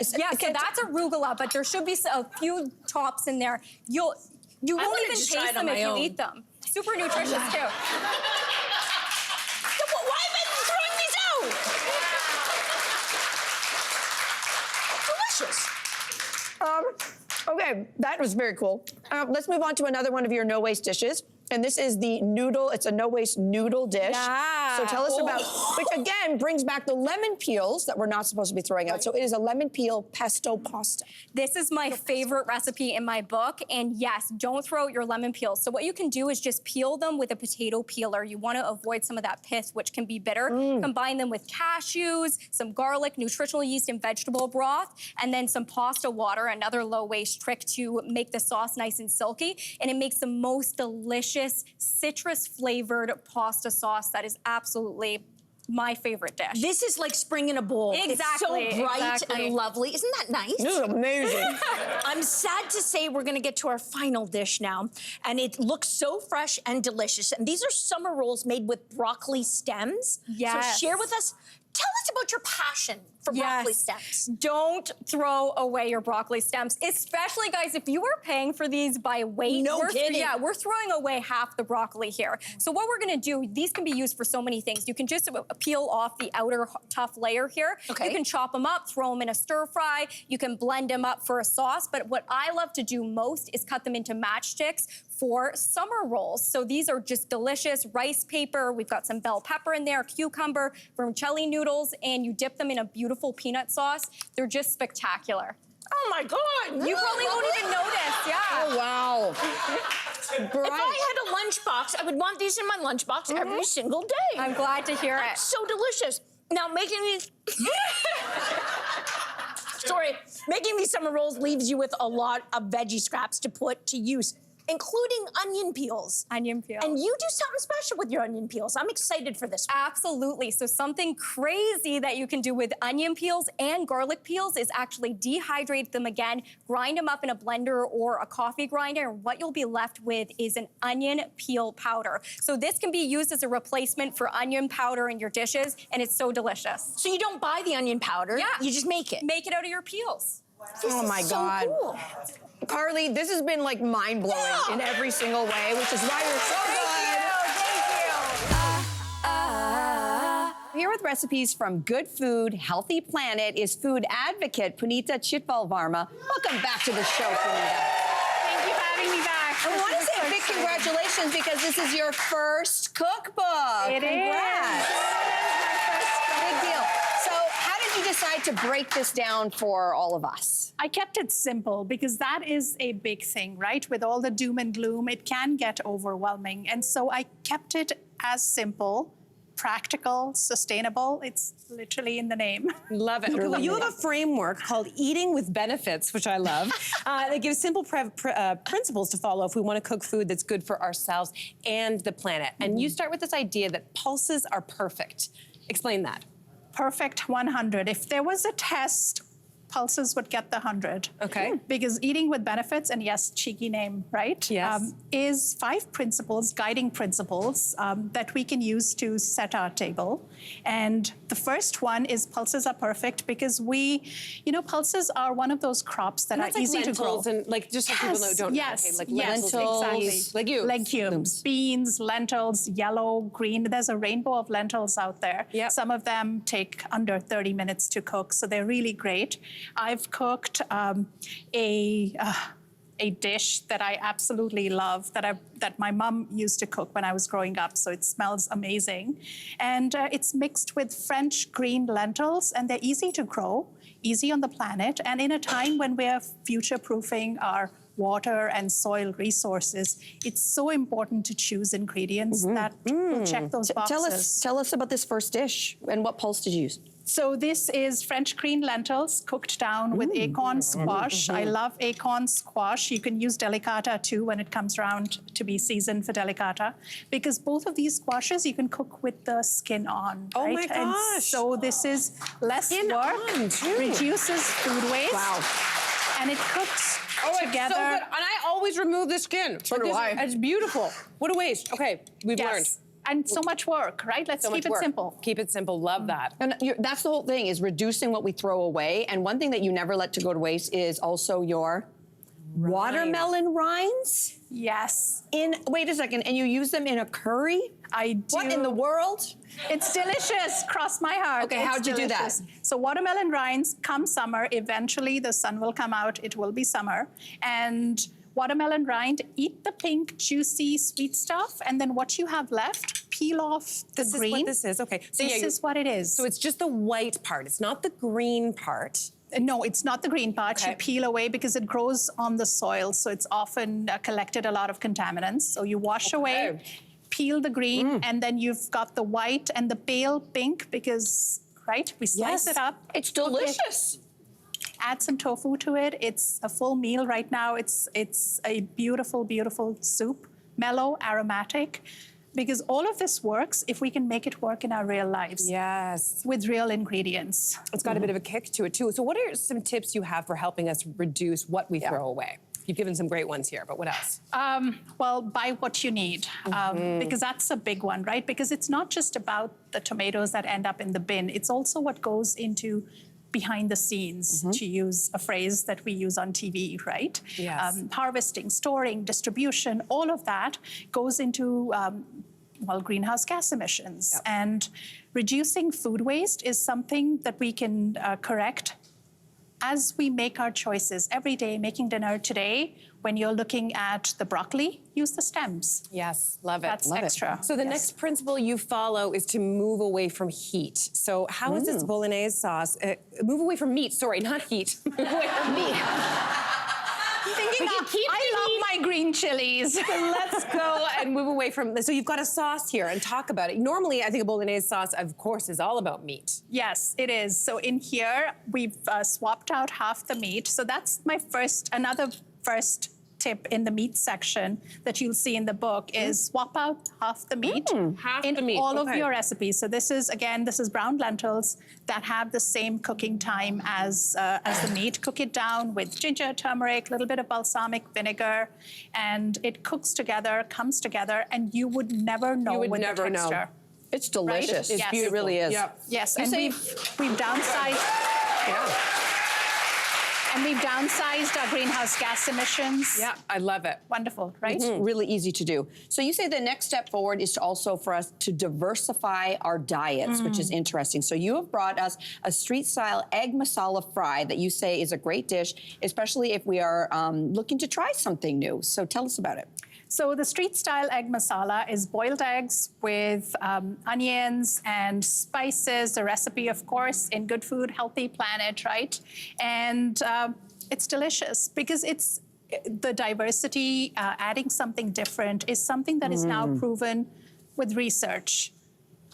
S9: So that's arugula, but there should be a few tops in there. You won't even taste them if you eat them. Super nutritious too.
S7: Why am I throwing these out? Delicious.
S1: Okay, that was very cool. Let's move on to another one of your no-waste dishes. And this is the noodle, it's a no-waste noodle dish.
S9: Yeah.
S1: So tell us about, which again brings back the lemon peels that we're not supposed to be throwing out. So it is a lemon peel pesto pasta.
S9: This is my favorite recipe in my book. And yes, don't throw out your lemon peels. So what you can do is just peel them with a potato peeler. You want to avoid some of that pith, which can be bitter. Combine them with cashews, some garlic, nutritional yeast, and vegetable broth, and then some pasta water, another low-waste trick to make the sauce nice and silky. And it makes the most delicious citrus-flavored pasta sauce that is absolutely my favorite dish.
S7: This is like spring in a bowl.
S9: Exactly.
S7: It's so bright and lovely. Isn't that nice?
S1: This is amazing.
S7: I'm sad to say we're gonna get to our final dish now, and it looks so fresh and delicious. And these are summer rolls made with broccoli stems.
S9: Yes.
S7: So share with us, tell us about your passion for broccoli stems.
S9: Don't throw away your broccoli stems, especially, guys, if you are paying for these by weight.
S7: No kidding.
S9: Yeah, we're throwing away half the broccoli here. So what we're gonna do, these can be used for so many things. You can just peel off the outer tough layer here.
S7: Okay.
S9: You can chop them up, throw them in a stir fry. You can blend them up for a sauce. But what I love to do most is cut them into matchsticks for summer rolls. So these are just delicious. Rice paper, we've got some bell pepper in there, cucumber, vermicelli noodles, and you dip them in a beautiful peanut sauce. They're just spectacular.
S7: Oh my God.
S9: You probably won't even notice, yeah.
S1: Oh, wow.
S7: If I had a lunchbox, I would want these in my lunchbox every single day.
S9: I'm glad to hear it.
S7: So delicious. Now making these, making these summer rolls leaves you with a lot of veggie scraps to put to use, including onion peels.
S9: Onion peels.
S7: And you do something special with your onion peels. I'm excited for this one.
S9: Absolutely. So something crazy that you can do with onion peels and garlic peels is actually dehydrate them again, grind them up in a blender or a coffee grinder, and what you'll be left with is an onion peel powder. So this can be used as a replacement for onion powder in your dishes, and it's so delicious.
S7: So you don't buy the onion powder,
S9: Yeah.
S7: you just make it.
S9: Make it out of your peels.
S1: Oh my God.
S7: So cool.
S1: Carly, this has been like mind-blowing in every single way, which is why you're so good. Here with recipes from Good Food, Healthy Planet is food advocate Punita Chitvalvarma. Welcome back to the show, Punita.
S3: Thank you for having me back.
S1: I want to say a big congratulations because this is your first cookbook.
S3: It is.
S1: Congrats. Big deal. So how did you decide to break this down for all of us?
S10: I kept it simple because that is a big thing, right? With all the doom and gloom, it can get overwhelming. And so I kept it as simple, practical, sustainable. It's literally in the name.
S4: Love it. Well, you have a framework called Eating with Benefits, which I love, that gives simple principles to follow if we want to cook food that's good for ourselves and the planet. And you start with this idea that pulses are perfect. Explain that.
S10: Perfect 100. If there was a test, pulses would get the 100.
S4: Okay.
S10: Because Eating with Benefits, and yes, cheeky name, right?
S4: Yes.
S10: Is 5 principles, guiding principles that we can use to set our table. And the first one is pulses are perfect because pulses are one of those crops that are easy to grow.
S4: And like just so people know, don't
S10: Yes,
S4: okay, like
S10: yes,
S4: lentils,
S10: exactly.
S4: legumes,
S10: beans, lentils, yellow, green. There's a rainbow of lentils out there.
S4: Yep.
S10: Some of them take under 30 minutes to cook, so they're really great. I've cooked a dish that I absolutely love that my mom used to cook when I was growing up, so it smells amazing. And it's mixed with French green lentils, and they're easy to grow, easy on the planet, and in a time when we're future-proofing our water and soil resources, it's so important to choose ingredients that will check those boxes.
S1: Tell us about this first dish and what pulse did you use?
S10: So this is French green lentils cooked down with acorn squash. I love acorn squash. You can use delicata too when it comes around to be seasoned for delicata, because both of these squashes you can cook with the skin on.
S4: Oh
S10: right?
S4: my gosh.
S10: And so this is less
S4: Skin
S10: work,
S4: on, too.
S10: reduces food waste.
S1: Wow.
S10: And it cooks
S4: It's
S10: together.
S4: so good. And I always remove the skin.
S1: So do I.
S4: It's beautiful. What a waste. Okay, we've learned.
S10: And so much work, right? Let's keep it simple.
S4: Keep it simple. Love that.
S1: And that's the whole thing, is reducing what we throw away. And one thing that you never let to go to waste is also your watermelon rinds.
S10: Yes.
S1: Wait a second, and you use them in a curry?
S10: I do.
S1: What in the world?
S10: It's delicious. Cross my heart.
S1: Okay,
S10: It's
S1: how'd you do that?
S10: delicious. So watermelon rinds, come summer, eventually the sun will come out. It will be summer. And watermelon rind, eat the pink, juicy, sweet stuff. And then what you have left, peel off the
S4: This
S10: green.
S4: is what this is. Okay. So
S10: This is what it is.
S4: So it's just the white part. It's not the green part.
S10: No, it's not the green part.
S4: Okay.
S10: You peel away because it grows on the soil. So it's often collected a lot of contaminants. So you wash away, peel the green, and then you've got the white and the pale pink because, right, we slice it up.
S1: It's delicious.
S10: Add some tofu to it. It's a full meal right now. It's a beautiful, beautiful soup, mellow, aromatic, because all of this works if we can make it work in our real lives.
S4: Yes.
S10: With real ingredients.
S4: It's got a bit of a kick to it too. So what are some tips you have for helping us reduce what we throw away? You've given some great ones here, but what else?
S10: Well, buy what you need, because that's a big one, right? Because it's not just about the tomatoes that end up in the bin. It's also what goes into behind the scenes, to use a phrase that we use on TV, right?
S4: Yes.
S10: Harvesting, storing, distribution, all of that goes into, greenhouse gas emissions.
S4: Yep.
S10: And reducing food waste is something that we can correct as we make our choices every day. Making dinner today, when you're looking at the broccoli, use the stems.
S4: Yes, love it.
S10: That's extra.
S4: So the next principle you follow is to move away from heat. So how is this bolognese sauce, move away from meat, sorry, not heat. Move away from meat.
S10: I love my green chilies.
S4: So let's go and move away from this. So you've got a sauce here and talk about it. Normally, I think a bolognese sauce, of course, is all about meat.
S10: Yes, it is. So in here, we've swapped out half the meat. So that's another first tip in the meat section that you'll see in the book is swap out half the meat in all of your recipes. So this is brown lentils that have the same cooking time as the meat. Cook it down with ginger, turmeric, a little bit of balsamic vinegar, and it cooks together, comes together, and you would never know
S4: would
S10: with
S4: never
S10: the
S4: know.
S10: texture.
S1: It's delicious.
S10: Right? Yes.
S1: It really is.
S4: Yep.
S10: Yes,
S1: You
S10: and
S1: say-
S10: we've downsized. And we've downsized our greenhouse gas emissions.
S4: Yeah, I love it.
S10: Wonderful, right?
S1: Really easy to do. So you say the next step forward is to also for us to diversify our diets, which is interesting. So you have brought us a street-style egg masala fry that you say is a great dish, especially if we are looking to try something new. So tell us about it.
S10: So the street-style egg masala is boiled eggs with onions and spices. The recipe, of course, in Good Food, Healthy Planet, right? And it's delicious because it's the diversity, adding something different is something that is now proven with research.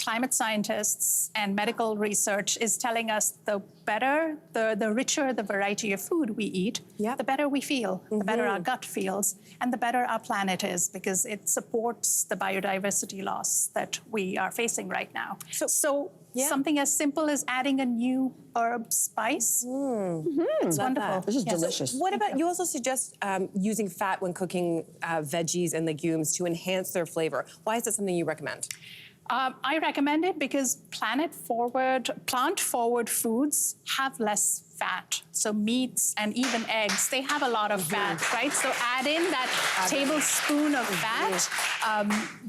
S10: Climate scientists and medical research is telling us the better, the richer the variety of food we eat, the better we feel, the better our gut feels, and the better our planet is because it supports the biodiversity loss that we are facing right now. So something as simple as adding a new herb spice, it's wonderful.
S1: This is delicious.
S4: What about, you also suggest using fat when cooking veggies and legumes to enhance their flavor. Why is that something you recommend?
S10: I recommend it because plant-forward foods have less fat. So meats and even eggs, they have a lot of fat, right? So add in that tablespoon of fat,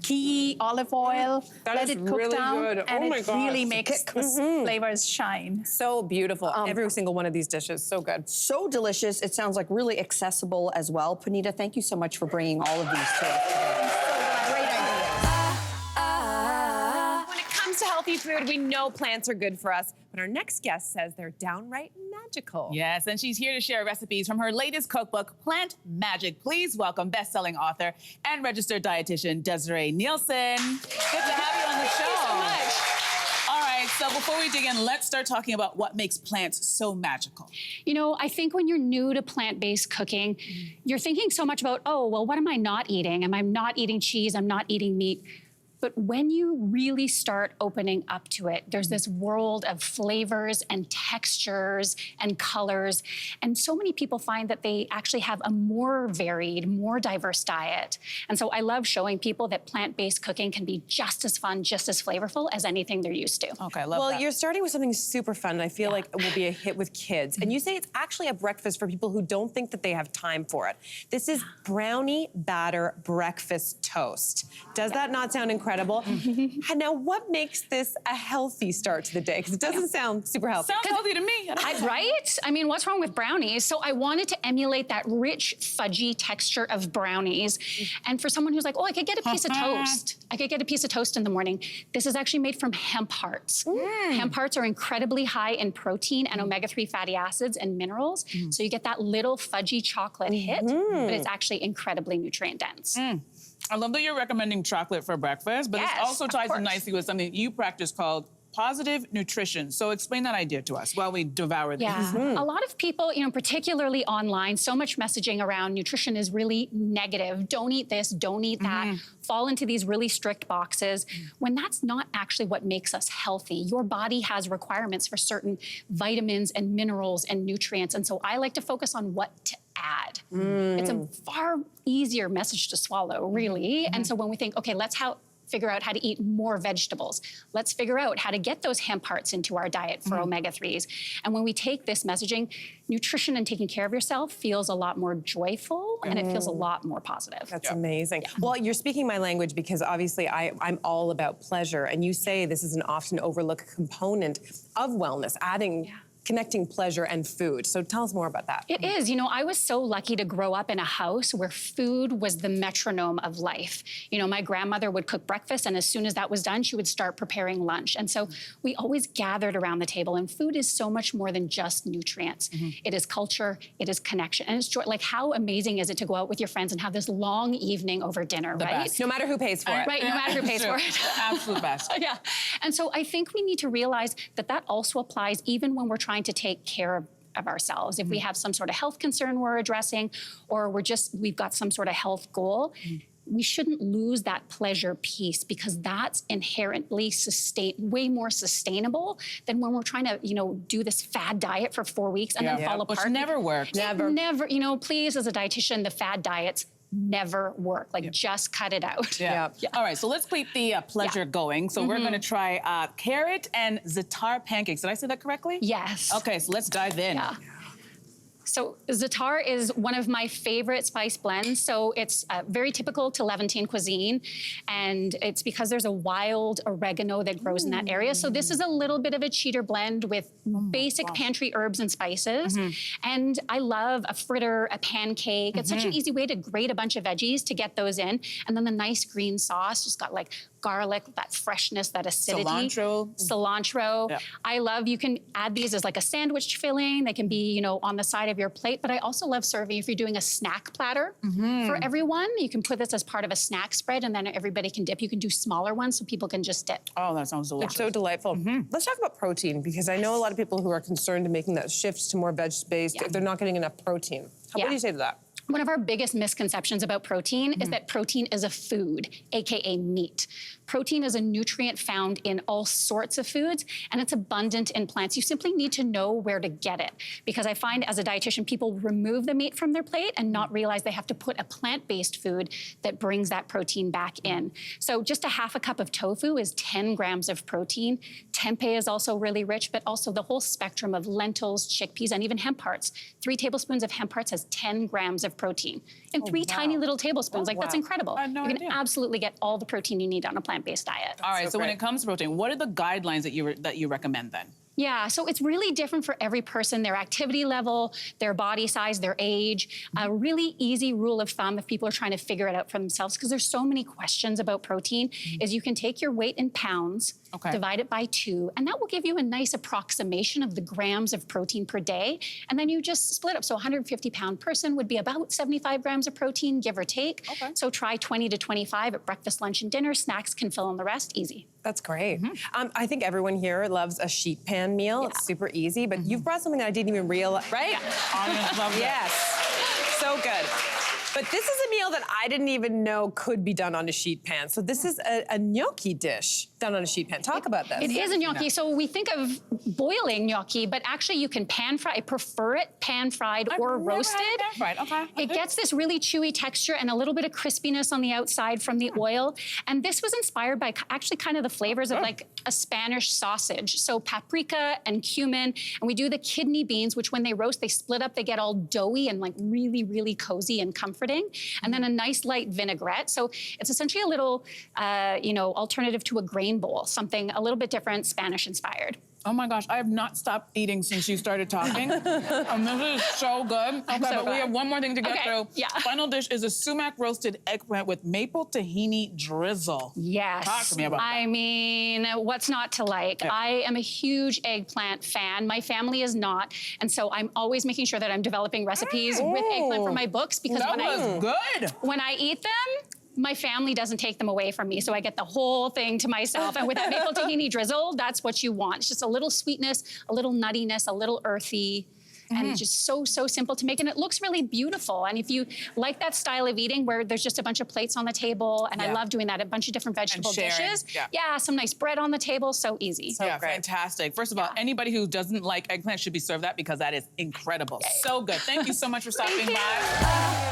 S10: ghee, olive oil, let it cook
S4: really
S10: down,
S4: good.
S10: and
S4: Oh my
S10: it
S4: gosh.
S10: really makes the flavors shine.
S4: So beautiful. Every single one of these dishes, so good.
S1: So delicious. It sounds like really accessible as well. Punita, thank you so much for bringing all of these to us today.
S4: To healthy food, we know plants are good for us, but our next guest says they're downright magical.
S5: Yes, and she's here to share recipes from her latest cookbook, Plant Magic. Please welcome best-selling author and registered dietitian Desiree Nielsen. Good to have you on the show.
S4: Thank you so much.
S5: All right, So before we dig in, let's start talking about what makes plants so magical.
S3: You know, I think when you're new to plant-based cooking, you're thinking so much about, oh, well, what am I not eating? Am I not eating cheese? I'm not eating meat. But when you really start opening up to it, there's this world of flavors and textures and colors. And so many people find that they actually have a more varied, more diverse diet. And so I love showing people that plant-based cooking can be just as fun, just as flavorful as anything they're used to.
S5: Okay, I love that.
S4: Well, you're starting with something super fun, and I feel like it will be a hit with kids. And you say it's actually a breakfast for people who don't think that they have time for it. This is brownie batter breakfast toast. Does that not sound incredible? And now, what makes this a healthy start to the day? Because it doesn't sound super healthy.
S5: Sounds healthy to me.
S3: Right? I mean, what's wrong with brownies? So I wanted to emulate that rich, fudgy texture of brownies. And for someone who's like, oh, I could get a piece of toast. I could get a piece of toast in the morning. This is actually made from hemp hearts. Hemp hearts are incredibly high in protein and omega-3 fatty acids and minerals. So you get that little fudgy chocolate hit, but it's actually incredibly nutrient dense.
S5: I love that you're recommending chocolate for breakfast, but
S3: Yes,
S5: this also
S3: of
S5: ties in
S3: course.
S5: nicely with something you practice called positive nutrition. So explain that idea to us while we devour this.
S3: Yeah, a lot of people, you know, particularly online, so much messaging around nutrition is really negative. Don't eat this, don't eat that, fall into these really strict boxes, when that's not actually what makes us healthy. Your body has requirements for certain vitamins and minerals and nutrients, and so I like to focus on what to add. It's a far easier message to swallow, really. And so when we think, okay, let's figure out how to eat more vegetables. Let's figure out how to get those hemp hearts into our diet for omega-3s. And when we take this messaging, nutrition and taking care of yourself feels a lot more joyful and it feels a lot more positive.
S4: That's amazing. Well, you're speaking my language because obviously I'm all about pleasure. And you say this is an often overlooked component of wellness, connecting pleasure and food. So tell us more about that.
S3: It is. You know, I was so lucky to grow up in a house where food was the metronome of life. You know, my grandmother would cook breakfast, and as soon as that was done, she would start preparing lunch. And so we always gathered around the table, and food is so much more than just nutrients. It is culture, it is connection, and it's joy. Like, how amazing is it to go out with your friends and have this long evening over dinner, right?
S4: Best. No matter who pays for it.
S3: Right, no matter who pays for it.
S5: Absolute best.
S3: Yeah. And so I think we need to realize that that also applies even when we're trying to take care of ourselves. If we have some sort of health concern we're addressing, or we've got some sort of health goal, we shouldn't lose that pleasure piece, because that's inherently way more sustainable than when we're trying to, you know, do this fad diet for 4 weeks and then fall apart.
S5: Which never works.
S3: Never, you know, please, as a dietitian, the fad diets never work. Like, just cut it out.
S5: All right, so let's keep the pleasure going. So we're going to try carrot and za'atar pancakes. Did I say that correctly?
S3: Yes.
S5: Okay, so let's dive in.
S3: Yeah. So za'atar is one of my favorite spice blends. So it's very typical to Levantine cuisine, and it's because there's a wild oregano that grows in that area. So this is a little bit of a cheater blend with basic pantry herbs and spices. And I love a fritter, a pancake. It's such an easy way to grate a bunch of veggies to get those in. And then the nice green sauce just got like garlic, that freshness, that acidity. Cilantro. You can add these as like a sandwich filling. They can be, you know, on the side of your plate, but I also love serving if you're doing a snack platter for everyone. You can put this as part of a snack spread, and then everybody can dip. You can do smaller ones so people can just dip.
S5: Oh, that sounds delicious.
S4: So delightful. Let's talk about protein, because I know a lot of people who are concerned in making that shift to more veg-based if they're not getting enough protein. What do you say to that?
S3: One of our biggest misconceptions about protein is that protein is a food, AKA meat. Protein is a nutrient found in all sorts of foods, and it's abundant in plants. You simply need to know where to get it, because I find as a dietitian, people remove the meat from their plate and not realize they have to put a plant-based food that brings that protein back in. So just a half a cup of tofu is 10 grams of protein. Tempeh is also really rich, but also the whole spectrum of lentils, chickpeas, and even hemp hearts. 3 tablespoons of hemp hearts has 10 grams of protein in 3 tiny little tablespoons. That's incredible.
S5: I had no
S3: you can
S5: idea.
S3: absolutely get all the protein you need on a plant-based diet.
S5: All right, so when it comes to protein, what are the guidelines that you recommend then?
S3: Yeah, so it's really different for every person, their activity level, their body size, their age. A really easy rule of thumb if people are trying to figure it out for themselves, because there's so many questions about protein, is you can take your weight in pounds
S8: divide it by 2, and that will give you a nice approximation of the grams of protein per day. And then you just split up. So a 150-pound person would be about 75 grams of protein, give or take. So try 20 to 25 at breakfast, lunch, and dinner. Snacks can fill in the rest, easy.
S4: That's great. I think everyone here loves a sheet pan meal. It's super easy, but you've brought something that I didn't even realize, right?
S5: Audience loves it.
S4: Yes, so good. But this is a meal that I didn't even know could be done on a sheet pan. So this is a gnocchi dish done on a sheet pan. Talk about this.
S8: It is a gnocchi. So we think of boiling gnocchi, but actually you can pan fry. I prefer it pan-fried or roasted.
S5: Pan-fried, okay.
S8: It gets this really chewy texture and a little bit of crispiness on the outside from the oil. And this was inspired by actually kind of the flavors of like a Spanish sausage. So paprika and cumin, and we do the kidney beans, which when they roast, they split up, they get all doughy and like really, really cozy and comforting. And then a nice light vinaigrette. So it's essentially a little, alternative to a grain bowl, something a little bit different, Spanish inspired.
S5: Oh my gosh, I have not stopped eating since you started talking. This is so good. Okay, but we have one more thing to get through.
S8: Yeah.
S5: Final dish is a sumac roasted eggplant with maple tahini drizzle.
S8: Yes.
S5: Talk to me about that.
S8: I mean, what's not to like?
S5: Yeah.
S8: I am a huge eggplant fan. My family is not. And so I'm always making sure that I'm developing recipes with eggplant for my books because
S5: That was good.
S8: when I eat them, my family doesn't take them away from me, so I get the whole thing to myself. And with that maple tahini drizzle, that's what you want. It's just a little sweetness, a little nuttiness, a little earthy, and just so simple to make. And it looks really beautiful. And if you like that style of eating where there's just a bunch of plates on the table, and I love doing that, a bunch of different vegetable dishes. Yeah, some nice bread on the table, so easy.
S5: Yeah, fantastic. First of all, anybody who doesn't like eggplant should be served that because that is incredible. So good. Thank you so much for stopping by.